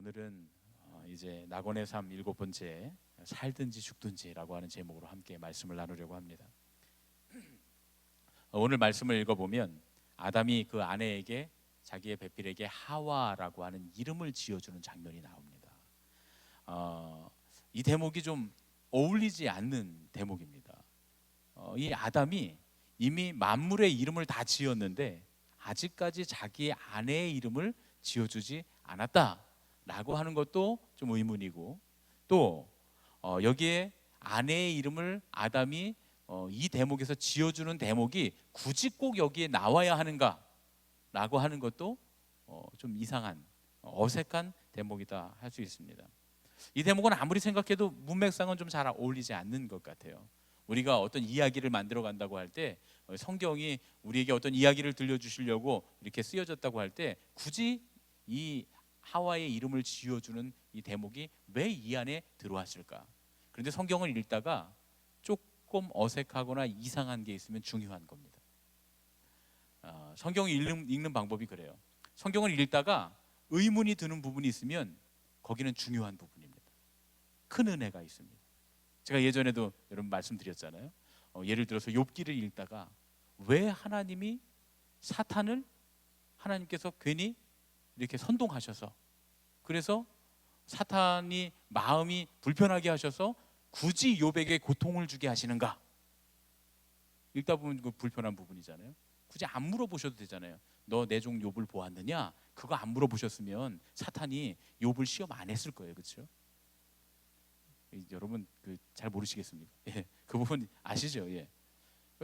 오늘은 이제 낙원의 삶 7번째 살든지 죽든지라고 하는 제목으로 함께 말씀을 나누려고 합니다. 오늘 말씀을 읽어보면 아담이 그 아내에게 자기의 배필에게 하와라고 하는 이름을 지어주는 장면이 나옵니다. 이 대목이 좀 어울리지 않는 대목입니다. 이 아담이 이미 만물의 이름을 다 지었는데 아직까지 자기의 아내의 이름을 지어주지 않았다라고 하는 것도 좀 의문이고, 또 여기에 아내의 이름을 아담이 이 대목에서 지어주는 대목이 굳이 꼭 여기에 나와야 하는가라고 하는 것도 좀 이상한 어색한 대목이다 할 수 있습니다. 이 대목은 아무리 생각해도 문맥상은 좀 잘 어울리지 않는 것 같아요. 우리가 어떤 이야기를 만들어 간다고 할 때 성경이 우리에게 어떤 이야기를 들려주시려고 이렇게 쓰여졌다고 할 때 굳이 이 하와의 이름을 지어주는 이 대목이 왜 이 안에 들어왔을까? 그런데 성경을 읽다가 조금 어색하거나 이상한 게 있으면 중요한 겁니다. 성경을 읽는 방법이 그래요. 성경을 읽다가 의문이 드는 부분이 있으면 거기는 중요한 부분입니다. 큰 은혜가 있습니다. 제가 예전에도 여러분 말씀드렸잖아요. 예를 들어서 욥기를 읽다가 왜 하나님이 사탄을 하나님께서 괜히 이렇게 선동하셔서, 그래서 사탄이 마음이 불편하게 하셔서 굳이 욥에게 고통을 주게 하시는가? 읽다 보면 그 불편한 부분이잖아요. 굳이 안 물어보셔도 되잖아요. 너 내 종 욥을 보았느냐? 그거 안 물어보셨으면 사탄이 욥을 시험 안 했을 거예요, 그렇죠? 여러분 잘 모르시겠습니까? 예, 그 부분 아시죠? 예.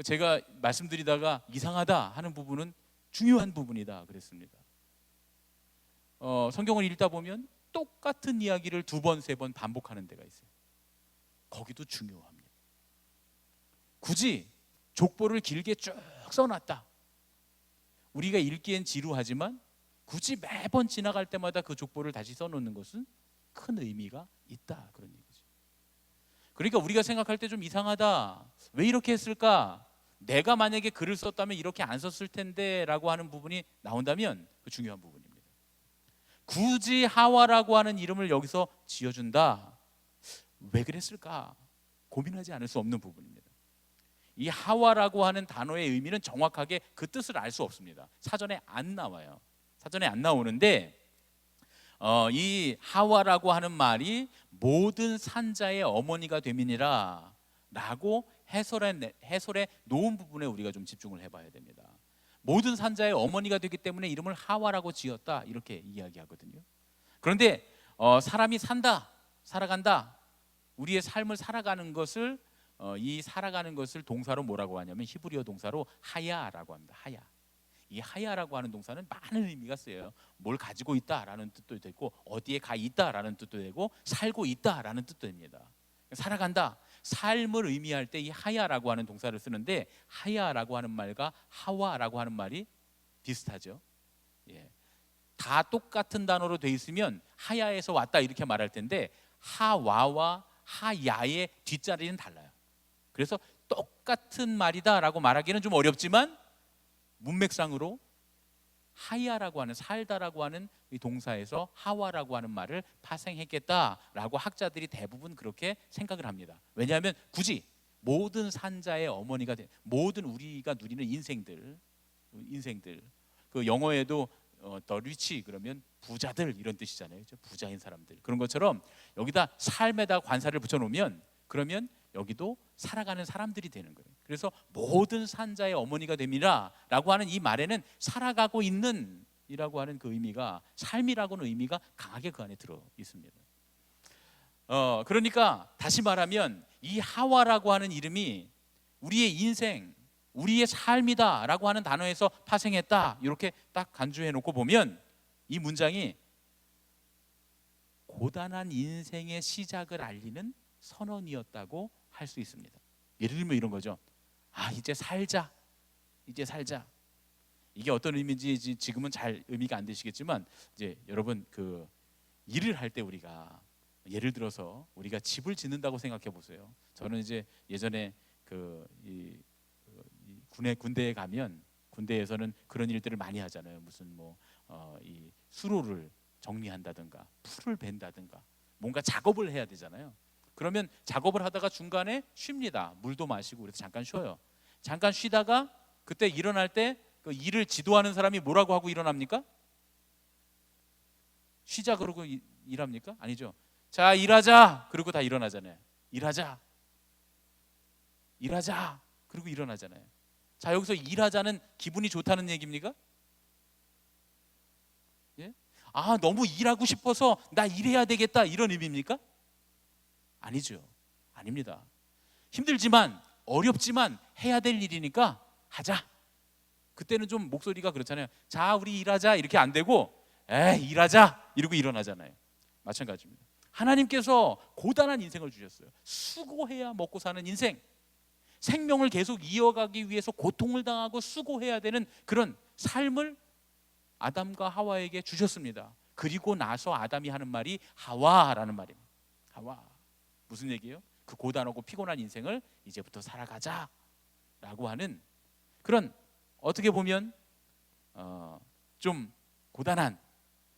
제가 말씀드리다가 이상하다 하는 부분은 중요한 부분이다 그랬습니다. 성경을 읽다 보면 똑같은 이야기를 2번, 3번 반복하는 데가 있어요. 거기도 중요합니다. 굳이 족보를 길게 쭉 써놨다. 우리가 읽기엔 지루하지만 굳이 매번 지나갈 때마다 그 족보를 다시 써놓는 것은 큰 의미가 있다, 그런 얘기죠. 그러니까 우리가 생각할 때 좀 이상하다, 왜 이렇게 했을까? 내가 만약에 글을 썼다면 이렇게 안 썼을 텐데 라고 하는 부분이 나온다면 그 중요한 부분입니다. 굳이 하와라고 하는 이름을 여기서 지어준다, 왜 그랬을까? 고민하지 않을 수 없는 부분입니다. 이 하와라고 하는 단어의 의미는 정확하게 그 뜻을 알 수 없습니다. 사전에 안 나와요. 사전에 안 나오는데 이 하와라고 하는 말이 모든 산자의 어머니가 됨이니라 라고 해설에 놓은 부분에 우리가 좀 집중을 해봐야 됩니다. 모든 산자의 어머니가 되기 때문에 이름을 하와라고 지었다, 이렇게 이야기하거든요. 그런데 사람이 살아간다, 우리의 삶을 살아가는 것을 이 살아가는 것을 동사로 뭐라고 하냐면 히브리어 동사로 하야라고 합니다. 하야. 이 하야라고 하는 동사는 많은 의미가 쓰여요. 뭘 가지고 있다라는 뜻도 되고, 어디에 가 있다라는 뜻도 되고, 살고 있다라는 뜻도 됩니다. 살아간다, 삶을 의미할 때 이 하야라고 하는 동사를 쓰는데, 하야라고 하는 말과 하와라고 하는 말이 비슷하죠. 예. 다 똑같은 단어로 돼 있으면 하야에서 왔다 이렇게 말할 텐데, 하와와 하야의 뒷자리는 달라요. 그래서 똑같은 말이다라고 말하기는 좀 어렵지만 문맥상으로 하야라고 하는, 살다라고 하는 이 동사에서 하와라고 하는 말을 파생했겠다라고 학자들이 대부분 그렇게 생각을 합니다. 왜냐하면 굳이 모든 산자의 어머니가 된, 모든 우리가 누리는 인생들, 그 영어에도 더 리치 그러면 부자들 이런 뜻이잖아요. 부자인 사람들. 그런 것처럼 여기다 삶에다 관사를 붙여놓으면 그러면 여기도 살아가는 사람들이 되는 거예요. 그래서 모든 산자의 어머니가 됨이라 라고 하는 이 말에는 살아가고 있는 이라고 하는 그 의미가, 삶이라고는 의미가 강하게 그 안에 들어 있습니다. 그러니까 다시 말하면 이 하와라고 하는 이름이 우리의 인생, 우리의 삶이다 라고 하는 단어에서 파생했다, 이렇게 딱 간주해 놓고 보면 이 문장이 고단한 인생의 시작을 알리는 선언이었다고 할 수 있습니다. 예를 들면 이런 거죠. 이제 살자. 이게 어떤 의미인지 지금은 잘 의미가 안 되시겠지만, 이제 여러분 그 일을 할 때 우리가 예를 들어서 우리가 집을 짓는다고 생각해 보세요. 저는 이제 예전에 군대에 가면 군대에서는 그런 일들을 많이 하잖아요. 무슨 이 수로를 정리한다든가 풀을 벤다든가 뭔가 작업을 해야 되잖아요. 그러면 작업을 하다가 중간에 쉽니다. 물도 마시고 그래서 잠깐 쉬어요. 잠깐 쉬다가 그때 일어날 때 그 일을 지도하는 사람이 뭐라고 하고 일어납니까? 쉬자 그러고 일합니까? 아니죠. 자, 일하자 그러고 다 일어나잖아요. 일하자 그리고 일어나잖아요. 자, 여기서 일하자는 기분이 좋다는 얘기입니까? 예? 아, 너무 일하고 싶어서 나 일해야 되겠다 이런 의미입니까? 아니죠. 아닙니다. 힘들지만 어렵지만 해야 될 일이니까 하자. 그때는 좀 목소리가 그렇잖아요. 자, 우리 일하자 이렇게 안 되고 일하자 이러고 일어나잖아요. 마찬가지입니다. 하나님께서 고단한 인생을 주셨어요. 수고해야 먹고 사는 인생, 생명을 계속 이어가기 위해서 고통을 당하고 수고해야 되는 그런 삶을 아담과 하와에게 주셨습니다. 그리고 나서 아담이 하는 말이 하와라는 말입니다. 하와. 무슨 얘기예요? 그 고단하고 피곤한 인생을 이제부터 살아가자라고 하는 그런, 어떻게 보면 좀 고단한,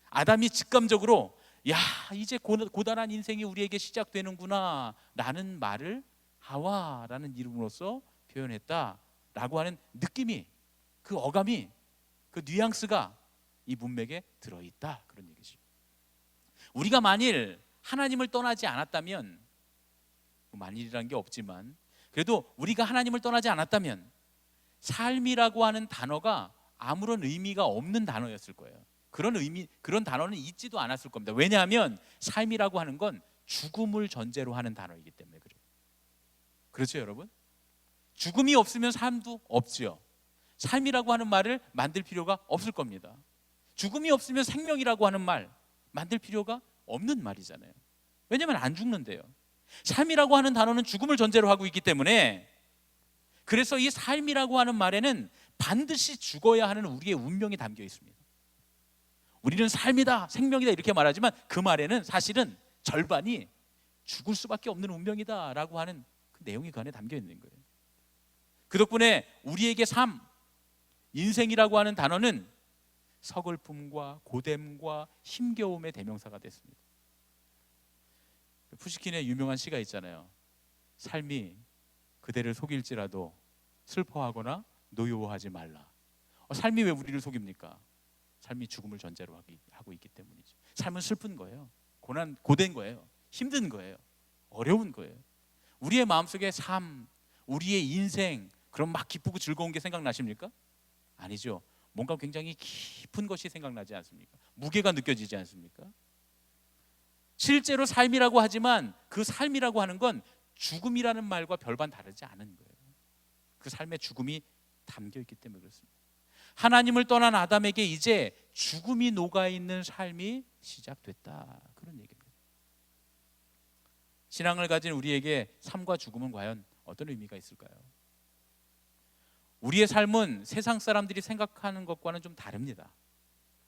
아담이 직감적으로 야, 이제 고단한 인생이 우리에게 시작되는구나 라는 말을 하와라는 이름으로써 표현했다라고 하는 느낌이, 그 어감이, 그 뉘앙스가 이 문맥에 들어있다, 그런 얘기죠. 우리가 만일 하나님을 떠나지 않았다면, 만일이라는 게 없지만 그래도 우리가 하나님을 떠나지 않았다면 삶이라고 하는 단어가 아무런 의미가 없는 단어였을 거예요. 그런 단어는 있지도 않았을 겁니다. 왜냐하면 삶이라고 하는 건 죽음을 전제로 하는 단어이기 때문에 그래요. 그렇죠, 여러분? 죽음이 없으면 삶도 없지요. 삶이라고 하는 말을 만들 필요가 없을 겁니다. 죽음이 없으면 생명이라고 하는 말 만들 필요가 없는 말이잖아요. 왜냐하면 안 죽는데요. 삶이라고 하는 단어는 죽음을 전제로 하고 있기 때문에, 그래서 이 삶이라고 하는 말에는 반드시 죽어야 하는 우리의 운명이 담겨 있습니다. 우리는 삶이다, 생명이다 이렇게 말하지만 그 말에는 사실은 절반이 죽을 수밖에 없는 운명이다 라고 하는 그 내용이 그 안에 담겨 있는 거예요. 그 덕분에 우리에게 삶, 인생이라고 하는 단어는 서글픔과 고됨과 힘겨움의 대명사가 됐습니다. 푸시킨의 유명한 시가 있잖아요. 삶이 그대를 속일지라도 슬퍼하거나 노여워하지 말라. 삶이 왜 우리를 속입니까? 삶이 죽음을 전제로 하고 있기 때문이죠. 삶은 슬픈 거예요. 고된 거예요. 힘든 거예요. 어려운 거예요. 우리의 마음속에 삶, 우리의 인생, 그럼 막 기쁘고 즐거운 게 생각나십니까? 아니죠. 뭔가 굉장히 깊은 것이 생각나지 않습니까? 무게가 느껴지지 않습니까? 실제로 삶이라고 하지만 그 삶이라고 하는 건 죽음이라는 말과 별반 다르지 않은 거예요. 그 삶에 죽음이 담겨 있기 때문에 그렇습니다. 하나님을 떠난 아담에게 이제 죽음이 녹아있는 삶이 시작됐다, 그런 얘기입니다. 신앙을 가진 우리에게 삶과 죽음은 과연 어떤 의미가 있을까요? 우리의 삶은 세상 사람들이 생각하는 것과는 좀 다릅니다.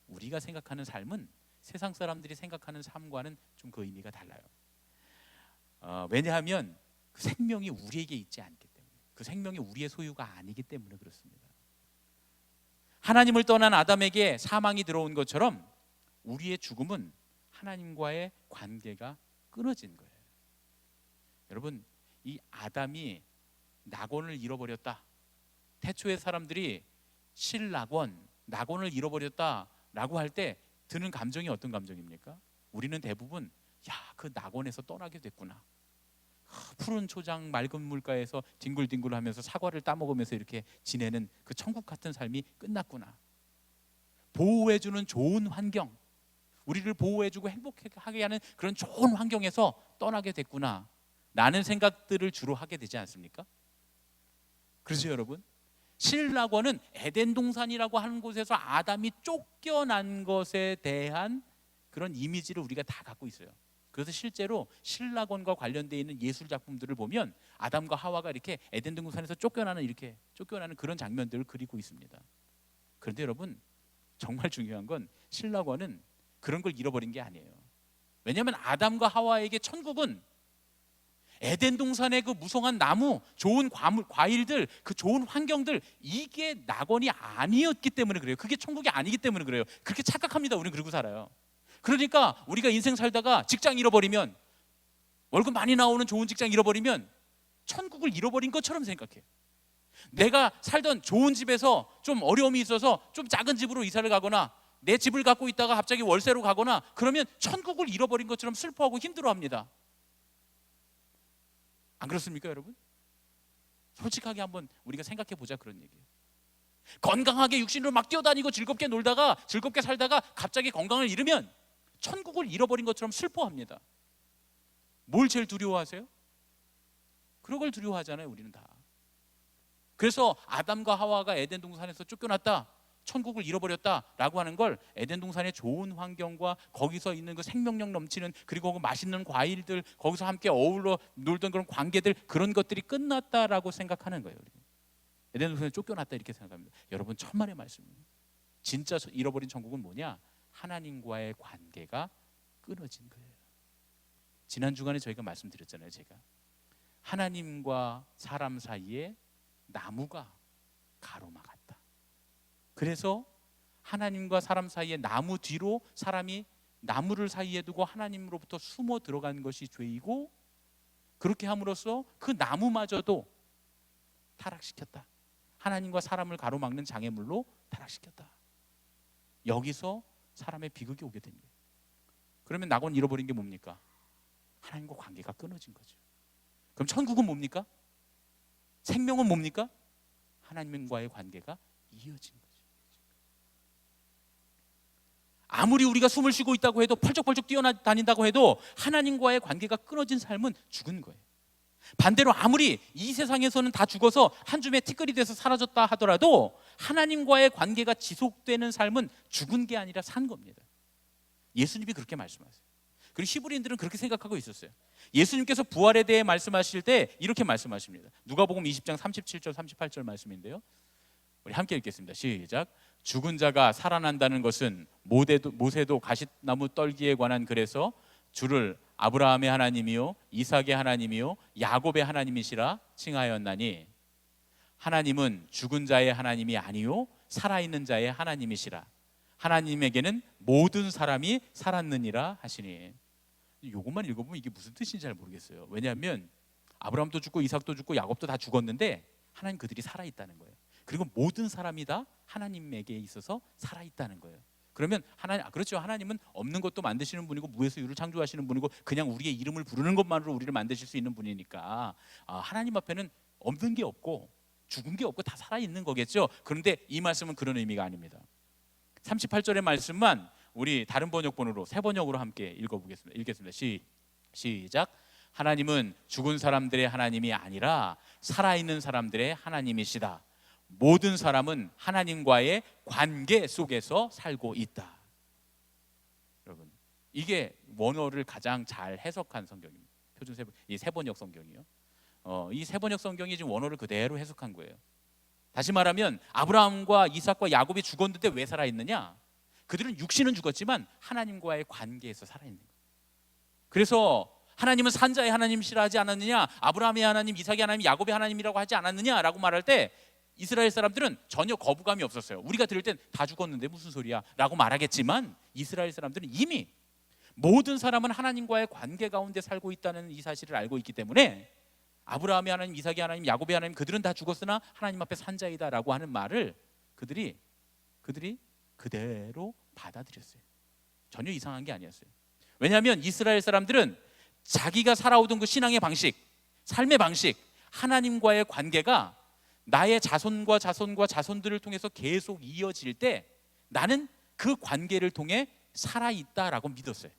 우리가 생각하는 삶은 세상 사람들이 생각하는 삶과는 좀 그 의미가 달라요. 왜냐하면 그 생명이 우리에게 있지 않기 때문에, 그 생명이 우리의 소유가 아니기 때문에 그렇습니다. 하나님을 떠난 아담에게 사망이 들어온 것처럼 우리의 죽음은 하나님과의 관계가 끊어진 거예요. 여러분, 이 아담이 낙원을 잃어버렸다, 태초의 사람들이 낙원을 잃어버렸다라고 할 때 드는 감정이 어떤 감정입니까? 우리는 대부분 그 낙원에서 떠나게 됐구나, 푸른 초장 맑은 물가에서 뒹굴뒹굴하면서 사과를 따먹으면서 이렇게 지내는 그 천국 같은 삶이 끝났구나, 보호해주는 좋은 환경, 우리를 보호해주고 행복하게 하는 그런 좋은 환경에서 떠나게 됐구나 라는 생각들을 주로 하게 되지 않습니까? 그렇죠, 여러분? 실낙원은 에덴 동산이라고 하는 곳에서 아담이 쫓겨난 것에 대한 그런 이미지를 우리가 다 갖고 있어요. 그래서 실제로 실낙원과 관련되어 있는 예술 작품들을 보면 아담과 하와가 이렇게 에덴 동산에서 쫓겨나는 그런 장면들을 그리고 있습니다. 그런데 여러분, 정말 중요한 건 실낙원은 그런 걸 잃어버린 게 아니에요. 왜냐하면 아담과 하와에게 천국은 에덴 동산의 그 무성한 나무, 좋은 과일들, 그 좋은 환경들, 이게 낙원이 아니었기 때문에 그래요. 그게 천국이 아니기 때문에 그래요. 그렇게 착각합니다. 우리는 그러고 살아요. 그러니까 우리가 인생 살다가 직장 잃어버리면, 월급 많이 나오는 좋은 직장 잃어버리면 천국을 잃어버린 것처럼 생각해. 내가 살던 좋은 집에서 좀 어려움이 있어서 좀 작은 집으로 이사를 가거나 내 집을 갖고 있다가 갑자기 월세로 가거나 그러면 천국을 잃어버린 것처럼 슬퍼하고 힘들어합니다. 안 그렇습니까, 여러분? 솔직하게 한번 우리가 생각해 보자, 그런 얘기예요. 건강하게 육신으로 막 뛰어다니고 즐겁게 놀다가 즐겁게 살다가 갑자기 건강을 잃으면 천국을 잃어버린 것처럼 슬퍼합니다. 뭘 제일 두려워하세요? 그런 걸 두려워하잖아요, 우리는 다. 그래서 아담과 하와가 에덴 동산에서 쫓겨났다, 천국을 잃어버렸다라고 하는 걸 에덴 동산의 좋은 환경과 거기서 있는 그 생명력 넘치는, 그리고 그 맛있는 과일들, 거기서 함께 어울러 놀던 그런 관계들, 그런 것들이 끝났다라고 생각하는 거예요. 에덴 동산에 쫓겨났다 이렇게 생각합니다. 여러분, 천만의 말씀입니다. 진짜 잃어버린 천국은 뭐냐? 하나님과의 관계가 끊어진 거예요. 지난 주간에 저희가 말씀드렸잖아요. 제가 하나님과 사람 사이에 나무가 가로막았다. 그래서 하나님과 사람 사이에 나무 뒤로 사람이 나무를 사이에 두고 하나님으로부터 숨어 들어간 것이 죄이고, 그렇게 함으로써 그 나무마저도 타락시켰다. 하나님과 사람을 가로막는 장애물로 타락시켰다. 여기서 사람의 비극이 오게 된 거예요. 그러면 낙원 잃어버린 게 뭡니까? 하나님과 관계가 끊어진 거죠. 그럼 천국은 뭡니까? 생명은 뭡니까? 하나님과의 관계가 이어진 거죠. 아무리 우리가 숨을 쉬고 있다고 해도, 펄쩍펄쩍 뛰어다닌다고 해도 하나님과의 관계가 끊어진 삶은 죽은 거예요. 반대로 아무리 이 세상에서는 다 죽어서 한 줌의 티끌이 돼서 사라졌다 하더라도 하나님과의 관계가 지속되는 삶은 죽은 게 아니라 산 겁니다. 예수님이 그렇게 말씀하세요. 그리고 히브리인들은 그렇게 생각하고 있었어요. 예수님께서 부활에 대해 말씀하실 때 이렇게 말씀하십니다. 누가복음 20장 37절 38절 말씀인데요, 우리 함께 읽겠습니다. 시작. 죽은 자가 살아난다는 것은 모세도 가시나무 떨기에 관한 글에서 주를 아브라함의 하나님이요 이삭의 하나님이요 야곱의 하나님이시라 칭하였나니, 하나님은 죽은 자의 하나님이 아니요 살아있는 자의 하나님이시라. 하나님에게는 모든 사람이 살았느니라 하시니. 이것만 읽어보면 이게 무슨 뜻인지 잘 모르겠어요. 왜냐하면 아브라함도 죽고 이삭도 죽고 야곱도 다 죽었는데 하나님 그들이 살아있다는 거예요. 그리고 모든 사람이 다 하나님에게 있어서 살아있다는 거예요. 그러면 하나님, 그렇죠, 하나님은 없는 것도 만드시는 분이고 무에서 유를 창조하시는 분이고 그냥 우리의 이름을 부르는 것만으로 우리를 만드실 수 있는 분이니까 하나님 앞에는 없는 게 없고 죽은 게 없고 다 살아있는 거겠죠. 그런데 이 말씀은 그런 의미가 아닙니다. 38절의 말씀만 우리 다른 번역본으로, 새 번역으로 함께 읽어보겠습니다. 읽겠습니다. 시작. 하나님은 죽은 사람들의 하나님이 아니라 살아있는 사람들의 하나님이시다. 모든 사람은 하나님과의 관계 속에서 살고 있다. 여러분, 이게 원어를 가장 잘 해석한 성경입니다. 표준 이 세번역 성경이요. 이 세번역 성경이 지금 원어를 그대로 해석한 거예요. 다시 말하면 아브라함과 이삭과 야곱이 죽었는데 왜 살아있느냐? 그들은 육신은 죽었지만 하나님과의 관계에서 살아있는 거예요. 그래서 하나님은 산자의 하나님이시라 하지 않았느냐, 아브라함의 하나님, 이삭의 하나님, 야곱의 하나님이라고 하지 않았느냐라고 말할 때 이스라엘 사람들은 전혀 거부감이 없었어요. 우리가 들을 땐 다 죽었는데 무슨 소리야 라고 말하겠지만, 이스라엘 사람들은 이미 모든 사람은 하나님과의 관계 가운데 살고 있다는 이 사실을 알고 있기 때문에 아브라함의 하나님, 이삭의 하나님, 야곱의 하나님, 그들은 다 죽었으나 하나님 앞에 산자이다라고 하는 말을 그들이 그대로 받아들였어요. 전혀 이상한 게 아니었어요. 왜냐하면 이스라엘 사람들은 자기가 살아오던 그 신앙의 방식, 삶의 방식, 하나님과의 관계가 나의 자손과 자손과 자손들을 통해서 계속 이어질 때 나는 그 관계를 통해 살아있다라고 믿었어요.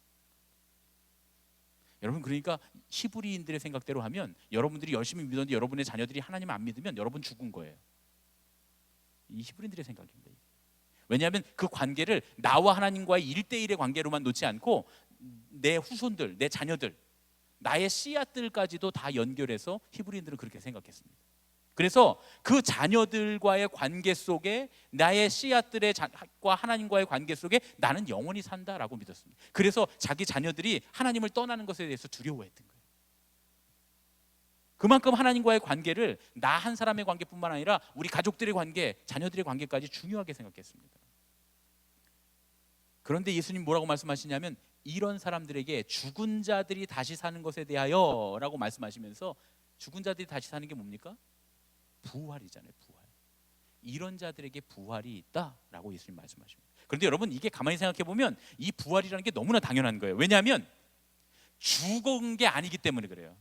여러분, 그러니까 히브리인들의 생각대로 하면 여러분들이 열심히 믿었는데 여러분의 자녀들이 하나님을 안 믿으면 여러분 죽은 거예요. 이 히브리인들의 생각입니다. 왜냐하면 그 관계를 나와 하나님과의 1대1의 관계로만 놓지 않고 내 후손들, 내 자녀들, 나의 씨앗들까지도 다 연결해서 히브리인들은 그렇게 생각했습니다. 그래서 그 자녀들과의 관계 속에, 나의 씨앗들과 하나님과의 관계 속에 나는 영원히 산다라고 믿었습니다. 그래서 자기 자녀들이 하나님을 떠나는 것에 대해서 두려워했던 거예요. 그만큼 하나님과의 관계를 나 한 사람의 관계뿐만 아니라 우리 가족들의 관계, 자녀들의 관계까지 중요하게 생각했습니다. 그런데 예수님 뭐라고 말씀하시냐면 이런 사람들에게 죽은 자들이 다시 사는 것에 대하여 라고 말씀하시면서, 죽은 자들이 다시 사는 게 뭡니까? 부활이잖아요. 부활. 이런 자들에게 부활이 있다라고 예수님 말씀하십니다. 그런데 여러분, 이게 가만히 생각해 보면 이 부활이라는 게 너무나 당연한 거예요. 왜냐하면 죽은 게 아니기 때문에 그래요.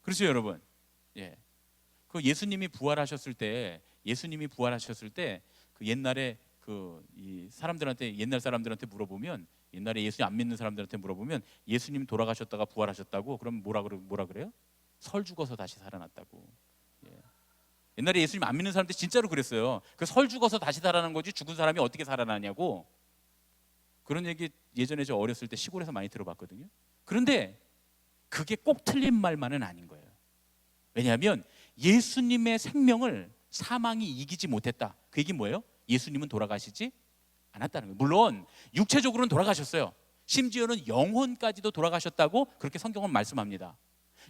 그렇죠, 여러분? 예. 그 예수님이 부활하셨을 때 그 옛날에 이 사람들한테, 옛날 사람들한테 물어보면, 옛날에 예수님 안 믿는 사람들한테 물어보면 예수님 돌아가셨다가 부활하셨다고 그럼 뭐라 그래요? 설 죽어서 다시 살아났다고. 예. 옛날에 예수님 안 믿는 사람들 진짜로 그랬어요. 그 설 죽어서 다시 살아난 거지 죽은 사람이 어떻게 살아나냐고. 그런 얘기 예전에 저 어렸을 때 시골에서 많이 들어봤거든요. 그런데 그게 꼭 틀린 말만은 아닌 거예요. 왜냐하면 예수님의 생명을 사망이 이기지 못했다. 그 얘기는 뭐예요? 예수님은 돌아가시지 않았다는 거예요. 물론 육체적으로는 돌아가셨어요. 심지어는 영혼까지도 돌아가셨다고 그렇게 성경은 말씀합니다.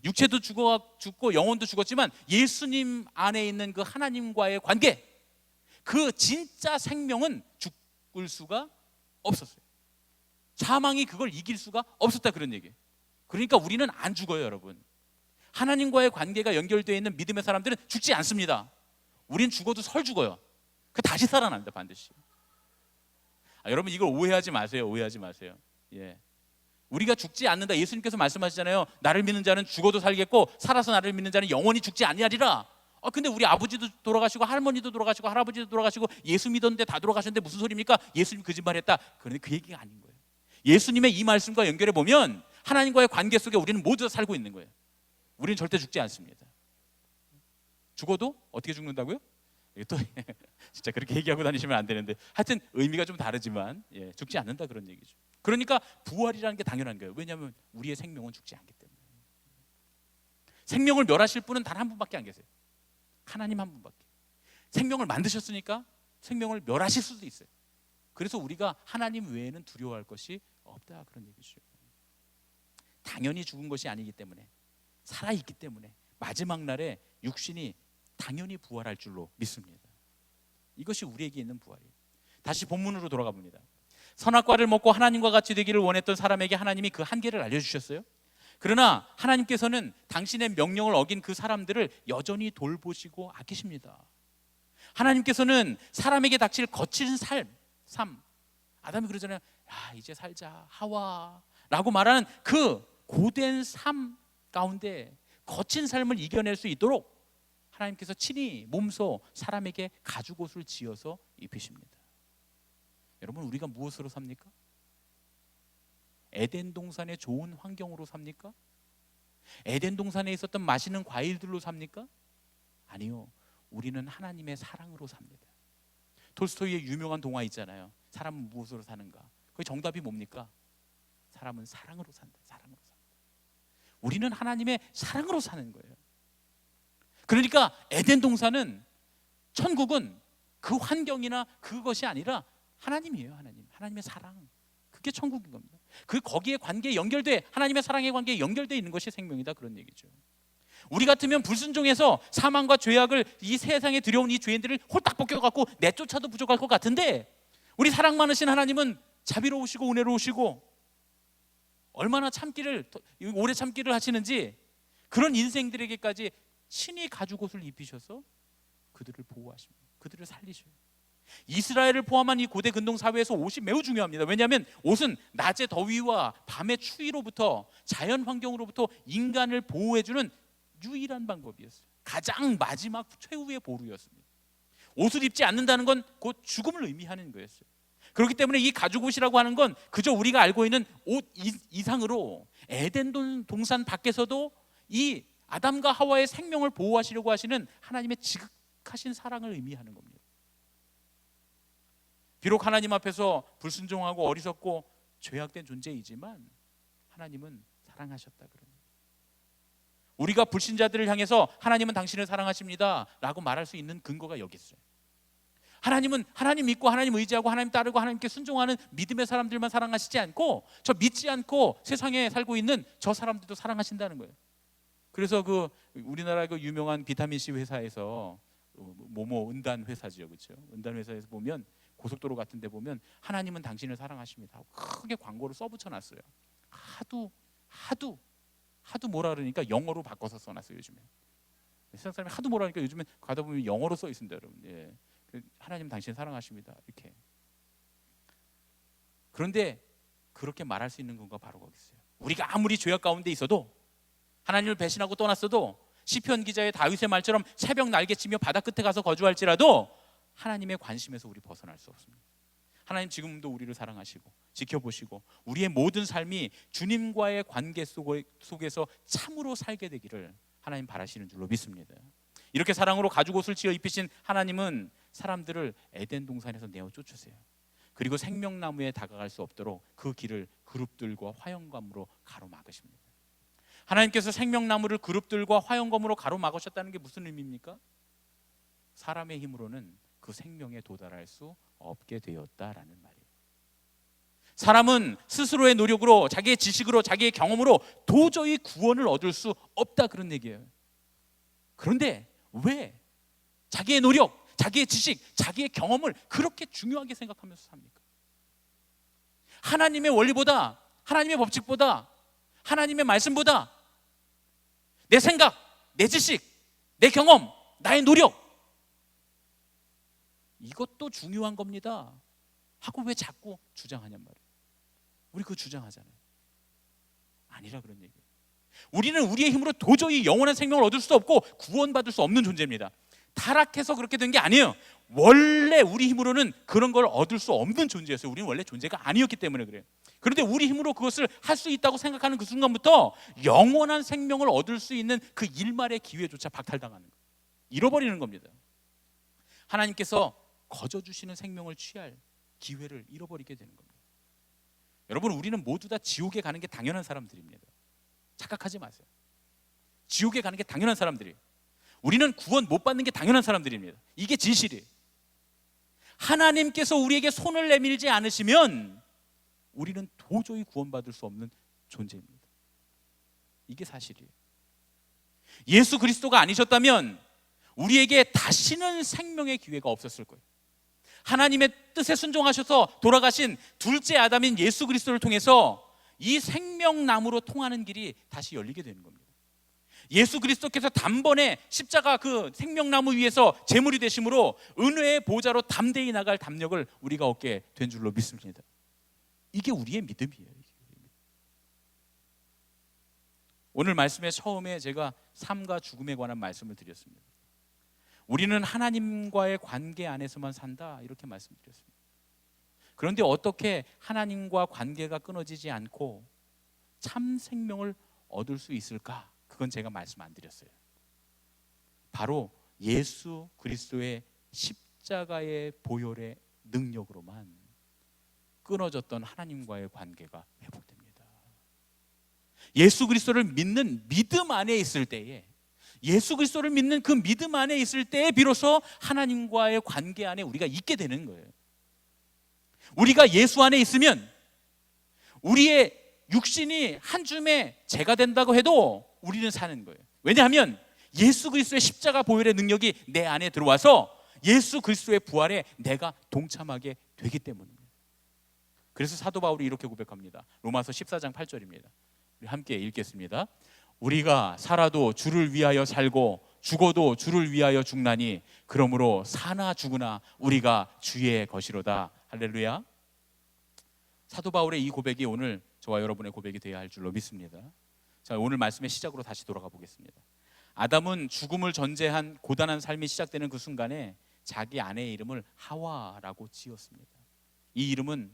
육체도 죽고 영혼도 죽었지만 예수님 안에 있는 그 하나님과의 관계, 그 진짜 생명은 죽을 수가 없었어요. 사망이 그걸 이길 수가 없었다, 그런 얘기예요. 그러니까 우리는 안 죽어요, 여러분. 하나님과의 관계가 연결되어 있는 믿음의 사람들은 죽지 않습니다. 우린 죽어도 설 죽어요. 그 다시 살아납니다, 반드시. 여러분, 이걸 오해하지 마세요. 예. 우리가 죽지 않는다. 예수님께서 말씀하시잖아요. 나를 믿는 자는 죽어도 살겠고 살아서 나를 믿는 자는 영원히 죽지 아니하리라. 근데 우리 아버지도 돌아가시고 할머니도 돌아가시고 할아버지도 돌아가시고 예수 믿었는데 다 돌아가셨는데 무슨 소리입니까? 예수님 거짓말했다. 그런데 그 얘기가 아닌 거예요. 예수님의 이 말씀과 연결해 보면 하나님과의 관계 속에 우리는 모두 다 살고 있는 거예요. 우리는 절대 죽지 않습니다. 죽어도 어떻게 죽는다고요? 또 진짜 그렇게 얘기하고 다니시면 안 되는데, 하여튼 의미가 좀 다르지만 죽지 않는다, 그런 얘기죠. 그러니까 부활이라는 게 당연한 거예요. 왜냐하면 우리의 생명은 죽지 않기 때문에. 생명을 멸하실 분은 단 한 분밖에 안 계세요. 하나님 한 분밖에. 생명을 만드셨으니까 생명을 멸하실 수도 있어요. 그래서 우리가 하나님 외에는 두려워할 것이 없다, 그런 얘기죠. 당연히 죽은 것이 아니기 때문에, 살아있기 때문에 마지막 날에 육신이 당연히 부활할 줄로 믿습니다. 이것이 우리에게 있는 부활이에요. 다시 본문으로 돌아가 봅니다. 선악과를 먹고 하나님과 같이 되기를 원했던 사람에게 하나님이 그 한계를 알려주셨어요. 그러나 하나님께서는 당신의 명령을 어긴 그 사람들을 여전히 돌보시고 아끼십니다. 하나님께서는 사람에게 닥칠 거친 삶, 아담이 그러잖아요. 이제 살자, 하와 라고 말하는 그 고된 삶 가운데 거친 삶을 이겨낼 수 있도록 하나님께서 친히 몸소 사람에게 가죽옷을 지어서 입히십니다. 여러분, 우리가 무엇으로 삽니까? 에덴 동산의 좋은 환경으로 삽니까? 에덴 동산에 있었던 맛있는 과일들로 삽니까? 아니요, 우리는 하나님의 사랑으로 삽니다. 톨스토이의 유명한 동화 있잖아요. 사람은 무엇으로 사는가? 그 정답이 뭡니까? 사람은 사랑으로 산다. 사랑으로 산다. 우리는 하나님의 사랑으로 사는 거예요. 그러니까 에덴 동산은, 천국은 그 환경이나 그것이 아니라 하나님이에요. 하나님의 사랑. 그게 천국인 겁니다. 거기에 관계에 연결돼, 하나님의 사랑의 관계에 연결돼 있는 것이 생명이다, 그런 얘기죠. 우리 같으면 불순종해서 사망과 죄악을, 이 세상에 들여온 이 죄인들을 홀딱 벗겨갖고 내쫓아도 부족할 것 같은데, 우리 사랑 많으신 하나님은 자비로우시고 은혜로우시고 얼마나 오래 참기를 하시는지, 그런 인생들에게까지 친히 가죽옷을 입히셔서 그들을 보호하십니다. 그들을 살리셔요. 이스라엘을 포함한 이 고대 근동 사회에서 옷이 매우 중요합니다. 왜냐하면 옷은 낮의 더위와 밤의 추위로부터, 자연 환경으로부터 인간을 보호해주는 유일한 방법이었어요. 가장 마지막 최후의 보루였습니다. 옷을 입지 않는다는 건 곧 죽음을 의미하는 거였어요. 그렇기 때문에 이 가죽옷이라고 하는 건 그저 우리가 알고 있는 옷 이상으로 에덴 동산 밖에서도 이 아담과 하와의 생명을 보호하시려고 하시는 하나님의 지극하신 사랑을 의미하는 겁니다. 비록 하나님 앞에서 불순종하고 어리석고 죄악된 존재이지만 하나님은 사랑하셨다, 그럽니다. 우리가 불신자들을 향해서 하나님은 당신을 사랑하십니다 라고 말할 수 있는 근거가 여기 있어요. 하나님은 하나님 믿고 하나님 의지하고 하나님 따르고 하나님께 순종하는 믿음의 사람들만 사랑하시지 않고, 저 믿지 않고 세상에 살고 있는 저 사람들도 사랑하신다는 거예요. 그래서 우리나라 유명한 비타민C 회사에서 모모 은단 회사지요, 그렇죠? 은단 회사에서 보면 고속도로 같은 데 보면 하나님은 당신을 사랑하십니다 하고 크게 광고를 써붙여놨어요. 하도 뭐라 그러니까 영어로 바꿔서 써놨어요. 요즘에 세상 사람이 하도 뭐라 하니까 요즘에 가다 보면 영어로 써 있습니다, 여러분. 예. 하나님 당신 사랑하십니다 이렇게. 그런데 그렇게 말할 수 있는 건가? 바로 거기 있어요. 우리가 아무리 죄악 가운데 있어도, 하나님을 배신하고 떠났어도, 시편 기자의 다윗의 말처럼 새벽 날개치며 바다 끝에 가서 거주할지라도 하나님의 관심에서 우리 벗어날 수 없습니다. 하나님 지금도 우리를 사랑하시고 지켜보시고 우리의 모든 삶이 주님과의 관계 속에서 참으로 살게 되기를 하나님 바라시는 줄로 믿습니다. 이렇게 사랑으로 가죽옷을 지어 입히신 하나님은 사람들을 에덴 동산에서 내어 쫓으세요. 그리고 생명나무에 다가갈 수 없도록 그 길을 그룹들과 화영검으로 가로막으십니다. 하나님께서 생명나무를 그룹들과 화영검으로 가로막으셨다는 게 무슨 의미입니까? 사람의 힘으로는 그 생명에 도달할 수 없게 되었다라는 말이에요. 사람은 스스로의 노력으로, 자기의 지식으로, 자기의 경험으로 도저히 구원을 얻을 수 없다, 그런 얘기예요. 그런데 왜 자기의 노력, 자기의 지식, 자기의 경험을 그렇게 중요하게 생각하면서 삽니까? 하나님의 원리보다, 하나님의 법칙보다, 하나님의 말씀보다 내 생각, 내 지식, 내 경험, 나의 노력, 이것도 중요한 겁니다 하고 왜 자꾸 주장하냔 말이에요. 우리 그거 주장하잖아요. 아니라 그런 얘기예요. 우리는 우리의 힘으로 도저히 영원한 생명을 얻을 수 없고 구원받을 수 없는 존재입니다. 타락해서 그렇게 된 게 아니에요. 원래 우리 힘으로는 그런 걸 얻을 수 없는 존재였어요. 우리는 원래 존재가 아니었기 때문에 그래요. 그런데 우리 힘으로 그것을 할 수 있다고 생각하는 그 순간부터 영원한 생명을 얻을 수 있는 그 일말의 기회조차 박탈당하는 거예요. 잃어버리는 겁니다. 하나님께서 거저 주시는 생명을 취할 기회를 잃어버리게 되는 겁니다. 여러분, 우리는 모두 다 지옥에 가는 게 당연한 사람들입니다. 착각하지 마세요. 지옥에 가는 게 당연한 사람들이에요. 우리는 구원 못 받는 게 당연한 사람들입니다. 이게 진실이에요. 하나님께서 우리에게 손을 내밀지 않으시면 우리는 도저히 구원받을 수 없는 존재입니다. 이게 사실이에요. 예수 그리스도가 아니셨다면 우리에게 다시는 생명의 기회가 없었을 거예요. 하나님의 뜻에 순종하셔서 돌아가신 둘째 아담인 예수 그리스도를 통해서 이 생명나무로 통하는 길이 다시 열리게 되는 겁니다. 예수 그리스도께서 단번에 십자가 그 생명나무 위에서 제물이 되심으로 은혜의 보좌로 담대히 나갈 담력을 우리가 얻게 된 줄로 믿습니다. 이게 우리의 믿음이에요. 오늘 말씀의 처음에 제가 삶과 죽음에 관한 말씀을 드렸습니다. 우리는 하나님과의 관계 안에서만 산다, 이렇게 말씀드렸습니다. 그런데 어떻게 하나님과 관계가 끊어지지 않고 참 생명을 얻을 수 있을까? 그건 제가 말씀 안 드렸어요. 바로 예수 그리스도의 십자가의 보혈의 능력으로만 끊어졌던 하나님과의 관계가 회복됩니다. 예수 그리스도를 믿는 믿음 안에 있을 때에, 예수 그리스도를 믿는 그 믿음 안에 있을 때에 비로소 하나님과의 관계 안에 우리가 있게 되는 거예요. 우리가 예수 안에 있으면 우리의 육신이 한 줌의 재가 된다고 해도 우리는 사는 거예요. 왜냐하면 예수 그리스도의 십자가 보혈의 능력이 내 안에 들어와서 예수 그리스도의 부활에 내가 동참하게 되기 때문입니다. 그래서 사도 바울이 이렇게 고백합니다. 로마서 14장 8절입니다. 우리 함께 읽겠습니다. 우리가 살아도 주를 위하여 살고 죽어도 주를 위하여 죽나니 그러므로 사나 죽으나 우리가 주의 것이로다. 할렐루야. 사도 바울의 이 고백이 오늘 저와 여러분의 고백이 되어야 할 줄로 믿습니다. 자, 오늘 말씀의 시작으로 다시 돌아가 보겠습니다. 아담은 죽음을 전제한 고단한 삶이 시작되는 그 순간에 자기 아내의 이름을 하와라고 지었습니다. 이 이름은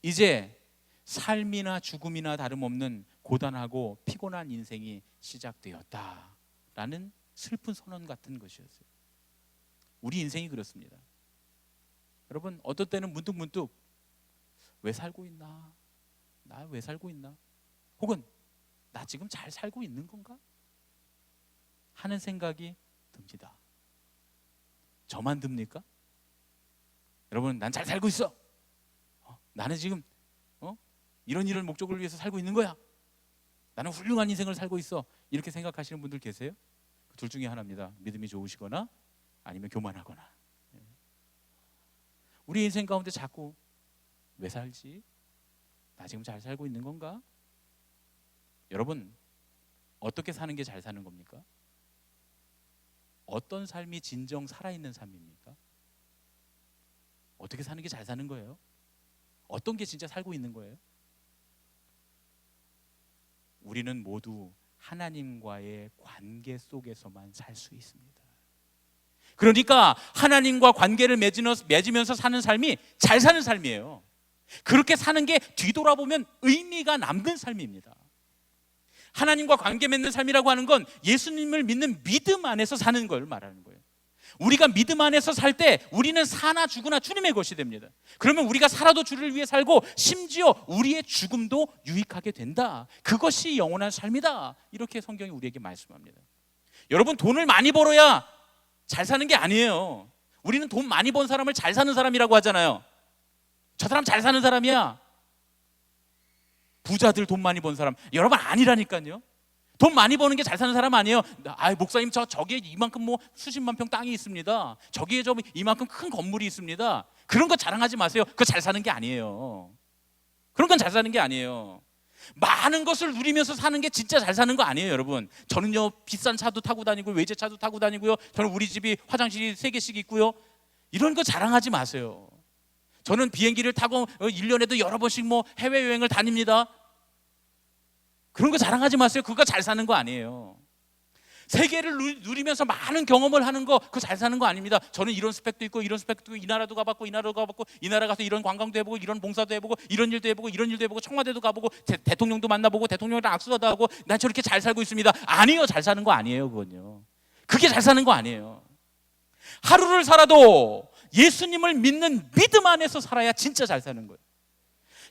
이제 삶이나 죽음이나 다름없는 고단하고 피곤한 인생이 시작되었다라는 슬픈 선언 같은 것이었어요. 우리 인생이 그렇습니다. 여러분, 어떨 때는 문득문득 왜 살고 있나? 나 왜 살고 있나? 혹은 나 지금 잘 살고 있는 건가? 하는 생각이 듭니다. 저만 듭니까? 여러분, 난 잘 살고 있어. 나는 지금 이런 목적을 위해서 살고 있는 거야. 나는 훌륭한 인생을 살고 있어. 이렇게 생각하시는 분들 계세요? 둘 중에 하나입니다. 믿음이 좋으시거나 아니면 교만하거나. 우리 인생 가운데 자꾸 왜 살지? 나 지금 잘 살고 있는 건가? 여러분, 어떻게 사는 게 잘 사는 겁니까? 어떤 삶이 진정 살아있는 삶입니까? 어떻게 사는 게 잘 사는 거예요? 어떤 게 진짜 살고 있는 거예요? 우리는 모두 하나님과의 관계 속에서만 살 수 있습니다. 그러니까 하나님과 관계를 맺으면서 사는 삶이 잘 사는 삶이에요. 그렇게 사는 게 뒤돌아보면 의미가 남는 삶입니다. 하나님과 관계 맺는 삶이라고 하는 건 예수님을 믿는 믿음 안에서 사는 걸 말하는 거예요. 우리가 믿음 안에서 살 때 우리는 사나 죽으나 주님의 것이 됩니다. 그러면 우리가 살아도 주를 위해 살고 심지어 우리의 죽음도 유익하게 된다. 그것이 영원한 삶이다. 이렇게 성경이 우리에게 말씀합니다. 여러분, 돈을 많이 벌어야 잘 사는 게 아니에요. 우리는 돈 많이 번 사람을 잘 사는 사람이라고 하잖아요. 저 사람 잘 사는 사람이야. 부자들 돈 많이 번 사람, 여러분 아니라니까요. 돈 많이 버는 게 잘 사는 사람 아니에요. 목사님 저기에 이만큼 뭐 수십만 평 땅이 있습니다. 저기에 이만큼 큰 건물이 있습니다. 그런 거 자랑하지 마세요. 그거 잘 사는 게 아니에요. 그런 건 잘 사는 게 아니에요. 많은 것을 누리면서 사는 게 진짜 잘 사는 거 아니에요, 여러분. 저는요 비싼 차도 타고 다니고 외제차도 타고 다니고요. 저는 우리 집이 화장실이 3개씩 있고요. 이런 거 자랑하지 마세요. 저는 비행기를 타고 1년에도 여러 번씩 뭐 해외여행을 다닙니다. 그런 거 자랑하지 마세요. 그거 잘 사는 거 아니에요. 세계를 누리면서 많은 경험을 하는 거, 그거 잘 사는 거 아닙니다. 저는 이런 스펙도 있고 이런 스펙도 있고 이 나라도 가봤고 이 나라도 가봤고 이 나라 가서 이런 관광도 해보고 이런 봉사도 해보고 이런 일도 해보고 이런 일도 해보고 청와대도 가보고 대통령도 만나보고 대통령이랑 악수도 하고 난 저렇게 잘 살고 있습니다. 아니에요. 잘 사는 거 아니에요. 그건요. 그게 잘 사는 거 아니에요. 하루를 살아도 예수님을 믿는 믿음 안에서 살아야 진짜 잘 사는 거예요.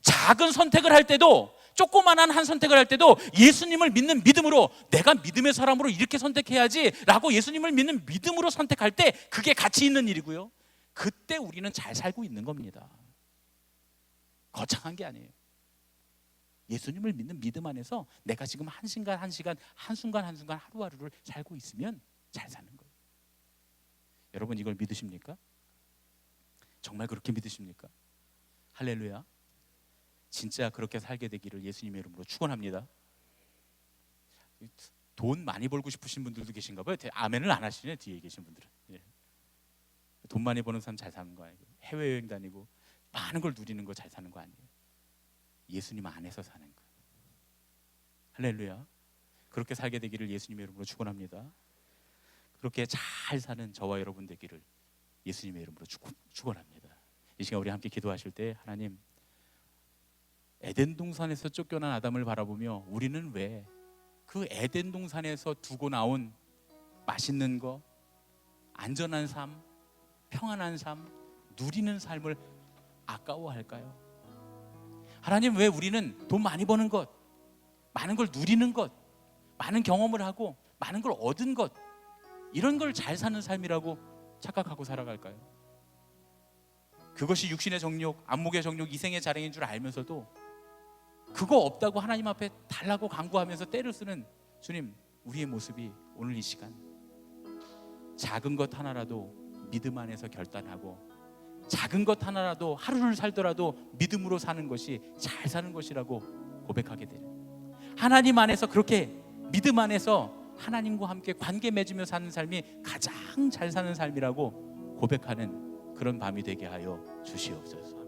작은 선택을 할 때도, 조그만한 한 선택을 할 때도 예수님을 믿는 믿음으로, 내가 믿음의 사람으로 이렇게 선택해야지 라고 예수님을 믿는 믿음으로 선택할 때 그게 가치 있는 일이고요. 그때 우리는 잘 살고 있는 겁니다. 거창한 게 아니에요. 예수님을 믿는 믿음 안에서 내가 지금 한순간 한순간 하루하루를 살고 있으면 잘 사는 거예요. 여러분, 이걸 믿으십니까? 정말 그렇게 믿으십니까? 할렐루야. 진짜 그렇게 살게 되기를 예수님의 이름으로 축원합니다. 돈 많이 벌고 싶으신 분들도 계신가 봐요. 아멘을 안 하시네, 뒤에 계신 분들은. 예. 돈 많이 버는 사람 잘 사는 거 아니고, 해외여행 다니고 많은 걸 누리는 거 잘 사는 거 아니에요. 예수님 안에서 사는 거. 할렐루야. 그렇게 살게 되기를 예수님의 이름으로 축원합니다. 그렇게 잘 사는 저와 여러분 되기를 예수님의 이름으로 축원합니다. 이 시간 우리 함께 기도하실 때, 하나님, 에덴 동산에서 쫓겨난 아담을 바라보며 우리는 왜 그 에덴 동산에서 두고 나온 맛있는 거, 안전한 삶, 평안한 삶, 누리는 삶을 아까워할까요? 하나님, 왜 우리는 돈 많이 버는 것, 많은 걸 누리는 것, 많은 경험을 하고 많은 걸 얻은 것, 이런 걸 잘 사는 삶이라고 착각하고 살아갈까요? 그것이 육신의 정욕, 안목의 정욕, 이생의 자랑인 줄 알면서도 그거 없다고 하나님 앞에 달라고 간구하면서 때를 쓰는 주님, 우리의 모습이 오늘 이 시간 작은 것 하나라도 믿음 안에서 결단하고, 작은 것 하나라도 하루를 살더라도 믿음으로 사는 것이 잘 사는 것이라고 고백하게 되는, 하나님 안에서 그렇게 믿음 안에서 하나님과 함께 관계 맺으며 사는 삶이 가장 잘 사는 삶이라고 고백하는 그런 밤이 되게 하여 주시옵소서.